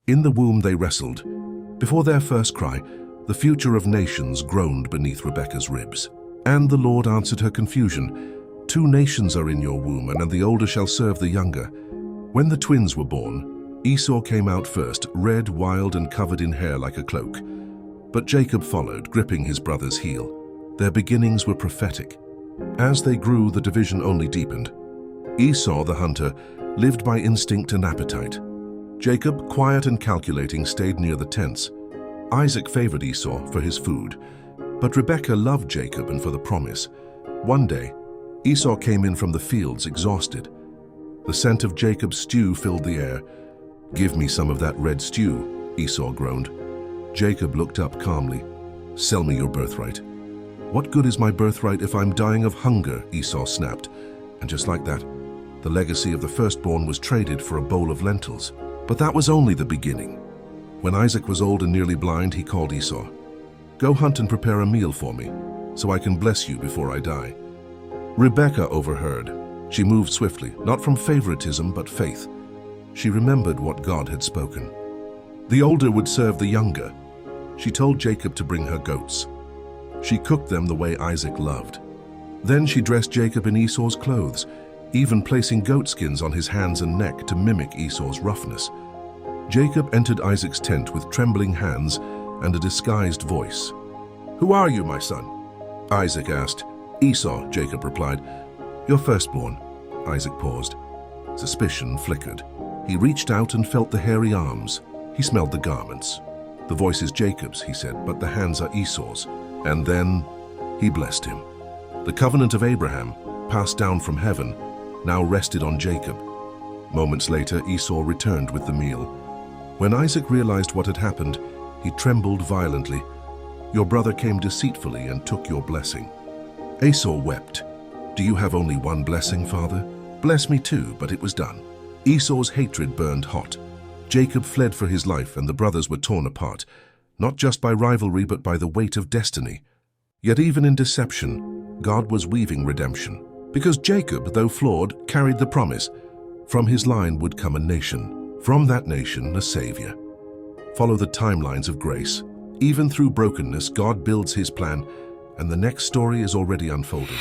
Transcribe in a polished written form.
In the womb they wrestled. Before their first cry, the future of nations groaned beneath Rebekah's ribs. And the Lord answered her confusion. 2 nations are in your womb, and the older shall serve the younger. When the twins were born, Esau came out first, red, wild, and covered in hair like a cloak. But Jacob followed, gripping his brother's heel. Their beginnings were prophetic. As they grew, the division only deepened. Esau, the hunter, lived by instinct and appetite. Jacob, quiet and calculating, stayed near the tents. Isaac favored Esau for his food, but Rebekah loved Jacob and for the promise. One day, Esau came in from the fields exhausted. The scent of Jacob's stew filled the air. "Give me some of that red stew," Esau groaned. Jacob looked up calmly. "Sell me your birthright." "What good is my birthright if I'm dying of hunger?" Esau snapped. And just like that, the legacy of the firstborn was traded for a bowl of lentils. But that was only the beginning. When Isaac was old and nearly blind, he called Esau. "Go hunt and prepare a meal for me, so I can bless you before I die." Rebekah overheard. She moved swiftly, not from favoritism, but faith. She remembered what God had spoken. The older would serve the younger. She told Jacob to bring her goats. She cooked them the way Isaac loved. Then she dressed Jacob in Esau's clothes, even placing goatskins on his hands and neck to mimic Esau's roughness. Jacob entered Isaac's tent with trembling hands and a disguised voice. "Who are you, my son?" Isaac asked. "Esau," Jacob replied. "Your firstborn." Isaac paused. Suspicion flickered. He reached out and felt the hairy arms. He smelled the garments. "The voice is Jacob's," he said, "but the hands are Esau's." And then he blessed him. The covenant of Abraham, passed down from heaven, now rested on Jacob. Moments later, Esau returned with the meal. When Isaac realized what had happened, he trembled violently. "Your brother came deceitfully and took your blessing." Esau wept. "Do you have only one blessing, father? Bless me too," but it was done. Esau's hatred burned hot. Jacob fled for his life, and the brothers were torn apart, not just by rivalry but by the weight of destiny. Yet even in deception, God was weaving redemption. Because Jacob, though flawed, carried the promise. From his line would come a nation. From that nation, a savior. Follow the timelines of grace. Even through brokenness, God builds his plan, and the next story is already unfolding.